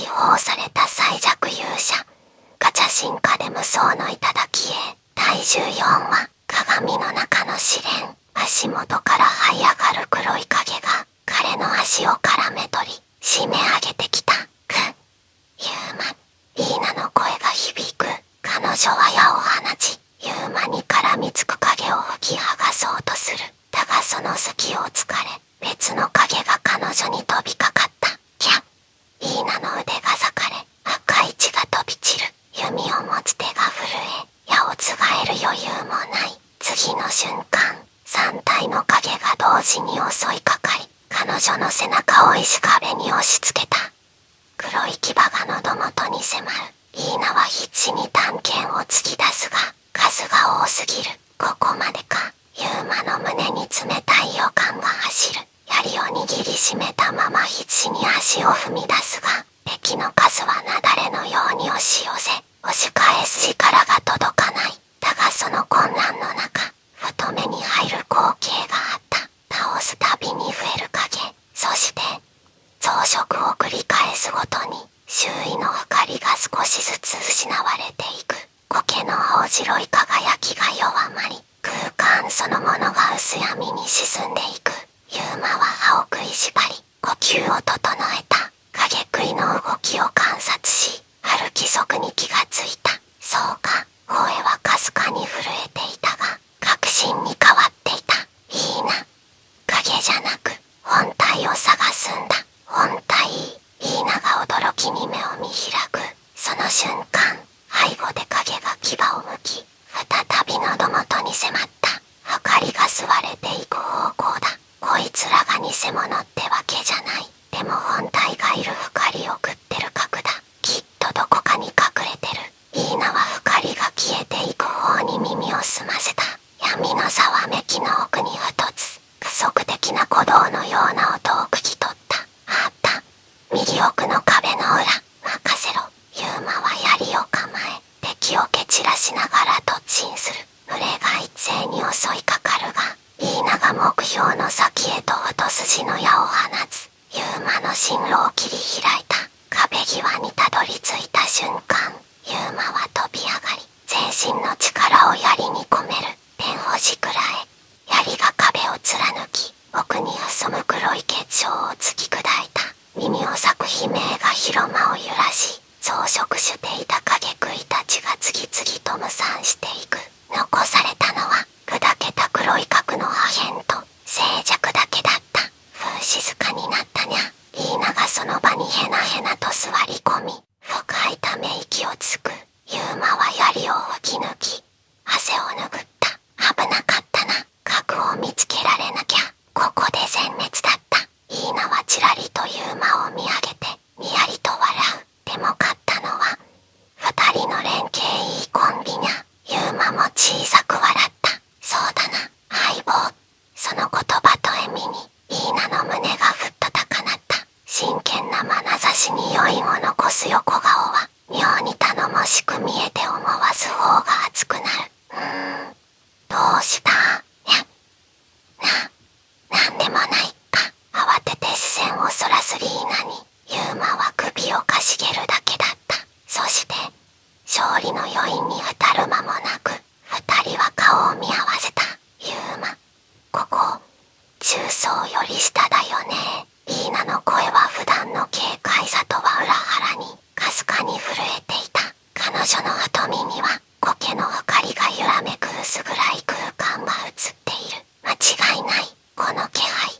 報された最弱勇者。ガチャ進化で無双の頂へ。第14話。鏡の中の試練。足元から這い上がる黒い影が彼の足を絡め取り締め上げてきた。ユーマ。リーナの声が響く。彼女は矢を放ちユーマに絡みつく影を吹き剥がそうとする。だがその隙を突かれ別の影が彼女に飛びかかった。キャッ。リーナの腕が裂かれ赤い血が飛び散る。弓を持つ手が震え矢をつがえる余裕もない。次の瞬間3体の影が同時に襲いかかり彼女の背中を石壁に押し付けた。黒い牙が喉元に迫る。リーナは必死に短剣を突き出すが数が多すぎる。ここまでか。ユーマの胸に冷たい予感が走る。槍を握りしめたまま必死に足を踏み出すが敵の数は雪崩のように押し寄せ押し返す力が届かない。だがその困難の中ふと目に入る光景があった。倒すたびに増える影。そして増殖を繰り返すごとに周囲の光が少しずつ失われていく。苔の青白い輝きが弱まり空間そのものが薄闇に沈んでいく。ユーマは歯を食いしばり呼吸を整えた。影食いの動きを観察しある規則に気がついた。そうか。声はかすかに震えていたが確信に変わっていた。いいな。影じゃなく本体を探すんだ。本体。リーナが驚きに目を見開く。その瞬間背後で影が牙をむき再び喉元に迫った。明かりが吸われていく方向だ。こいつらが偽物ってわけじゃない。でも本体がいる光を食ってる核だ。きっとどこかに隠れてる。リーナは光が消えていく方に耳を澄ませた。闇のざわめきの奥に一つ不足的な鼓動のような音を聞き取った。あった。右奥の壁の裏。任せろ。ユーマは槍を構え敵を蹴散らしながら突進する。群れが一斉に襲いかかるがリーナが目標の先へと一筋の矢を放つ。ユーマの進路を切り開いた。壁際にたどり着いた瞬間ユーマは飛び上がり全身の力を槍に込める。ペンをじくらえ槍が壁を貫き奥に潜む黒い結晶を突き砕いた。耳を裂く悲鳴が広間を揺らし増殖していた影食いたちが次々と無散していく。残されたのは砕けた黒い核の破片と静寂だけだった。静かになったにゃ。リーナがその場にへなへなと座り込み深いため息をつく。ユーマは槍を吹き抜き汗を拭った。危なかったな。核を見つけられなきゃ。ここで全滅だった。リーナはちらりとユーマを見上げてにやりと笑う。でも勝ったのは二人の連携いいコンビニャ。ユーマも小さく笑った。そうだな相棒。その言葉と笑みにリーナの胸がふっと高鳴った。真剣な眼差しに余韻を残す横顔は妙に頼もしく見えて思わず頬が熱くなる。どうしたなんでもないか。慌てて視線をそらすリーナにユーマは首をかしげるだけだった。そして勝利の余韻に浸る間もなく二人は顔を見合わせた。ユーマ、ここ中層より下だよね。リーナの声は普段の軽快さとは裏腹にかすかに震えていた。彼女の瞳には苔の光が揺らめく薄暗い空間が映っている。間違いない。この気配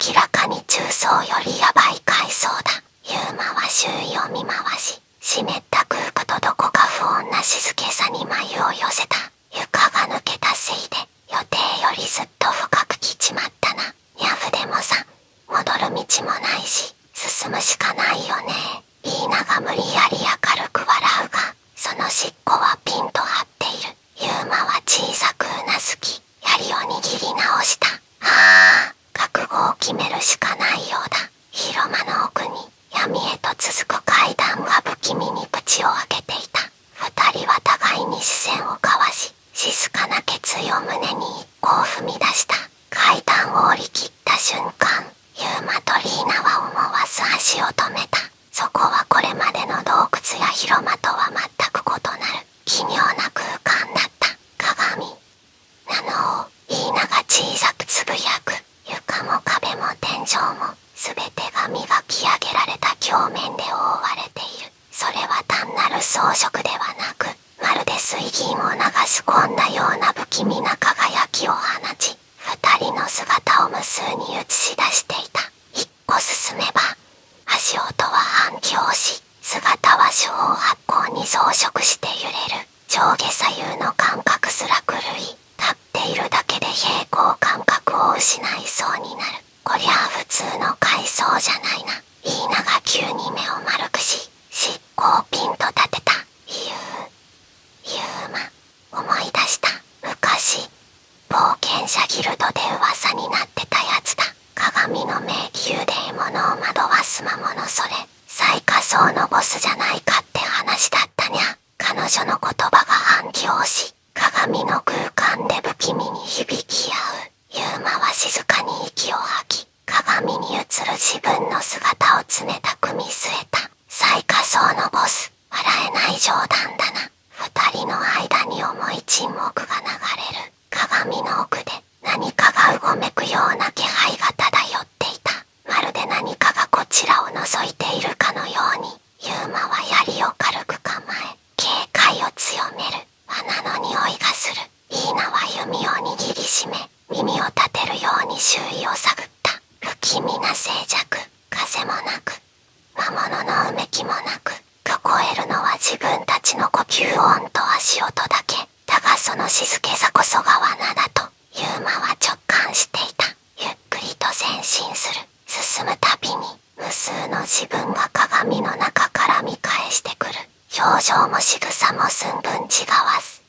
明らかに中層よりヤバい階層だ。ユーマは周囲を見回し湿った空気とどこか不穏な静けさに眉を寄せた。床が抜けたせいで予定よりずっと深く来ちまったな。ニャフでもさ戻る道もないし進むしかないよね。リーナが無理やり明るく笑うがその尻尾はピンと張っている。ユーマは小さくうなずき槍を握り直した。覚悟を決めるしかないようだ。広間の奥に闇へと続く階段が不気味に口を開けていた。二人は互いに視線を交わし広間とは全く異なる奇妙な空間だった。鏡なのをイーナが小さくつぶやく。床も壁も天井も全てが磨き上げられた鏡面で覆われている。それは単なる装飾ではなく、まるで水銀を流し込んだような不気味な輝きを放ち、二人の姿を無数に映し出していた。一歩進めば足音は反響し、姿は四方八方に装飾して揺れる。上下左右の感覚すら狂い、立っているだけで平行感覚を失いそうになる。こりゃ普通の階層じゃないな。イーナが急に目を丸くし、尻尾をピンと立てた。ユーマ、思い出した。昔冒険者ギルドで噂になってたやつだ。鏡の迷宮で獲物を惑わす魔物。それ最下層のボスじゃないかって話だったにゃ。彼女の言葉が反響し、鏡の空間で不気味に響き合う。ユーマは静かに息を吐き、鏡に映る自分の姿を冷たく見据えた。最下層のボス、笑えない冗談だな。二人の間に重い沈黙が流れる。鏡の奥で何かがうごめくような気配が漂っていた。まるで何かがこちらを覗いているかのように、ユーマは槍を軽く構え、警戒を強める。花の匂いがする。イーナは弓を握りしめ、耳を立てるように周囲を探った。不気味な静寂、風もなく、魔物のうめきもなく、聞こえるのは自分たちの呼吸音と足音だけ。だがその静けさこそが罠だとユーマは直感していた。ゆっくりと前進する。進むたびに無数の自分が鏡の中から見返してくる。表情も仕草も寸分違わず。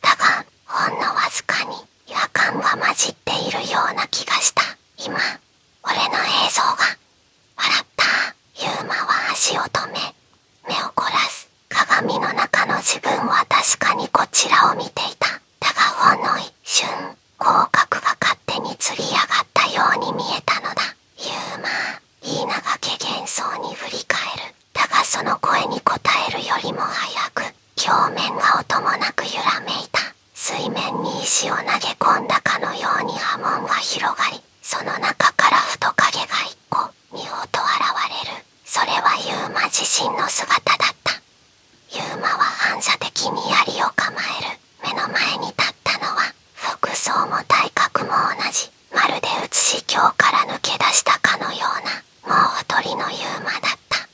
だがほんのわずかに違和感が混じっているような気がした。今俺の映像が。笑った。ユーマは足を止め目を凝らす。鏡の中の自分は確かにこちらを見ていた。だがほんの一瞬、口角が勝手につり上がったように見えたのだ。ユーマ、イーナが怪げそうに振り返る。だがその声に応えるよりも早く、鏡面が音もなく揺らめいた。水面に石を投げ込んだかのように波紋が広がり、その中からふと影が一個、二歩と現れる。それはユーマ自身の姿だった。ユーマは反射的に槍を構える。目の前に立ったのは服装も体格も同じ、まるで写し鏡から抜け出したかのようなもう一人のユーマだった。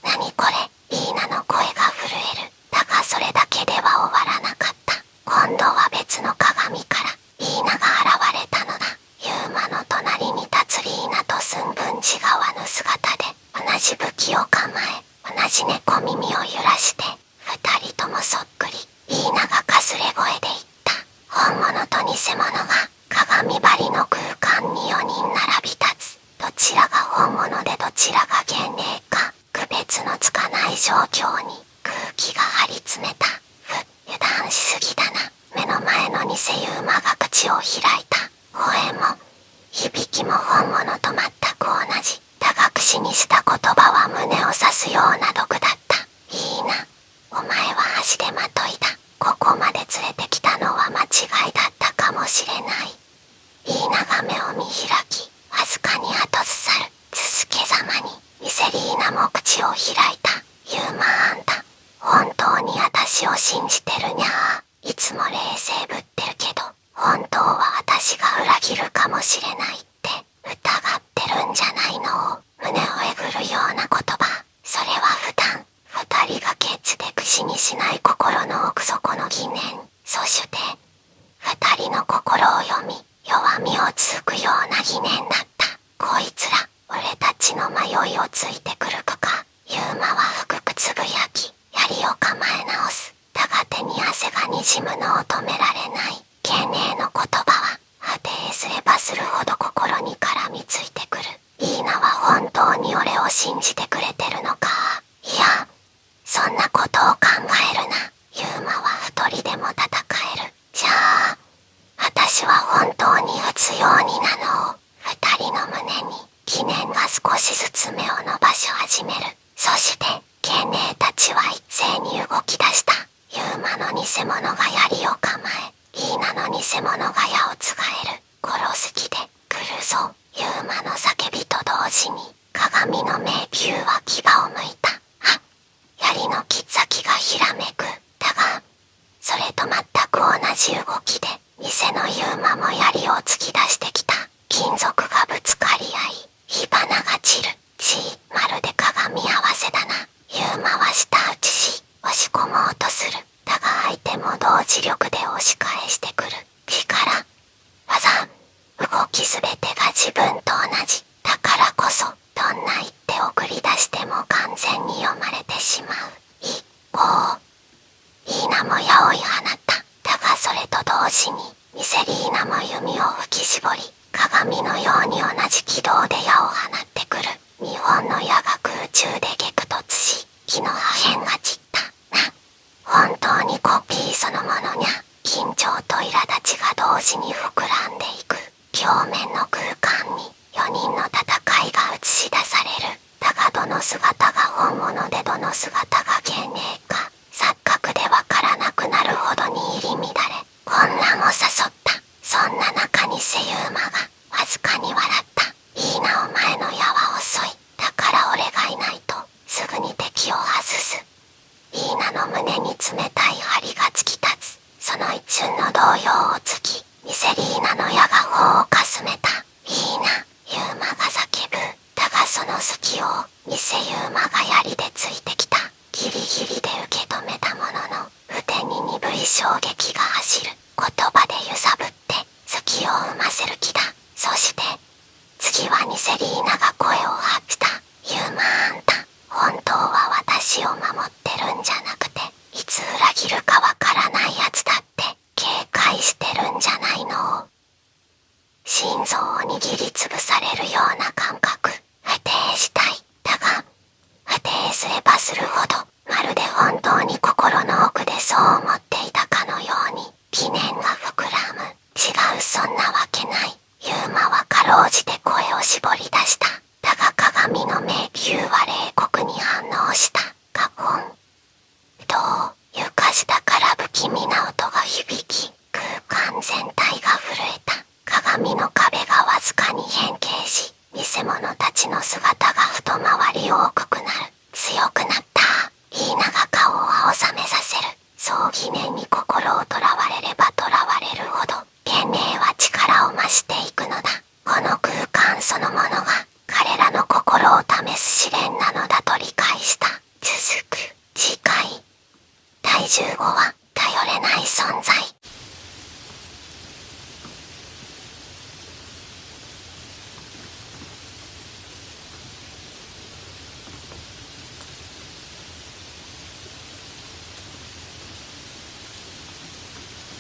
何これ。イーナの声が震える。だがそれだけでは終わらなかった。今度は別の鏡からイーナが現れたのだ。ユーマの隣に立つリーナと寸分違わぬ姿で、同じ武器を構え、同じ猫耳を揺らして、二人ともそっくり。イーナがかすれ声で言った。本物と偽物が鏡張りの空間に4人並び立つ。どちらが本物でどちらが幻影か区別のつかない状況に空気が張り詰めた。油断しすぎだな。目の前の偽ユーマが口を開いた。声も響きも本物と全く同じ。だが口にした言葉は胸を刺すような毒だった。いいな、お前は足手まといだ。ここまで連れてきたのは間違いだったかもしれない。イーナが目を見開き、わずかに後ずさる。続けざまにミセリーナも口を開いた。ユーマ、あんた本当に私を信じてるにゃ。いつも冷静ぶってるけど、本当は私が裏切るかもしれないって疑ってるんじゃないの。胸をえぐるような言葉。それは普段二人がケツで口にしない心の奥底の疑念。そして二人の心を読み、弱みをつくような疑念だった。こいつら俺たちの迷いをついてくるか。ユーマは低くつぶやき、槍を構え直す。だが手に汗がにじむのを止められない。幻影の言葉は果てすればするほど心に絡みついてくる。イーナは本当に俺を信じてくれてるのか。いや、そんなことを考えるな。ユーマは一人でも戦える。じゃあ私は本当に撃つようになのを。二人の胸に疑念が少しずつ目を伸ばし始める。そして幻影たちは一斉に動き出した。ユーマの偽物が槍を構え、イーナの偽物が矢をつがえる。殺す気で来るぞ。ユーマの叫びと同時に鏡の迷宮は牙をむいた。あ、槍の切っ先がひらめく。だがそれと全く同じ動きで偽のユーマも槍を突き出してきた。金属がぶつかり合い、火花が散る。まるで鏡合わせだな。ユーマは舌打ちし押し込もうとする。だが相手も同時力で押し返してくる。力、技、動きすべてが自分と同じ。だからこそどんな一手を繰り出しても完全に読まれてしまう。一方、イーナも矢を放った。だがそれと同時にミセリーナも弓を吹き絞り、鏡のように同じ軌道で矢を放ってくる。2本の矢が空中で激突し、木の破片が散った。本当にコピーそのものにゃ。緊張と苛立ちが同時に膨らんでいく。表面の空間に4人の戦いが映し出される。だがどの姿が本物でどの姿が幻影か、錯覚でわからなくなるほどに入り乱れ、混乱を誘った。そんな中にセユーマがわずかに笑った。いいな、お前の矢は遅い。だから俺がいないとすぐに敵を外す。イーナの胸に冷たい針が突き立つ。その一瞬の動揺を突き、ミセリーナの矢が頬をかすめた。イーナ、ユーマが叫ぶ。だがその隙をミセユーマが槍でついてきた。ギリギリで受け止めたものの、腕に鈍い衝撃が走る。言葉で揺さぶって隙を生ませる気だ。そして次はミセリーナが声を発した。ユーマ、あんた本当は私を守ってるんじゃなくて、いつ裏切るかわからないやつだって警戒してるんじゃないの。心臓を握りつぶされるような感覚。否定したい。だが否定すればするほど、まるで本当に心の奥でそう思っていたかのように疑念が膨らむ。違う、そんなわけない。ユーマはかろうじて声を絞り出した。だが鏡の迷宮は冷酷に反応した。カポン。床下から不気味な音が響き、空間全体が震えた。鏡の壁がわずかに変形し、偽物たちの姿が一回り大きくなる。強くなった。イーナが顔を青ざめさせる。そう疑念に心をとらわれればとらわれるほど、幻影は力を増していくのだ。この空間そのものが彼らの心を試す試練なのだと理解した。続く次回第15話。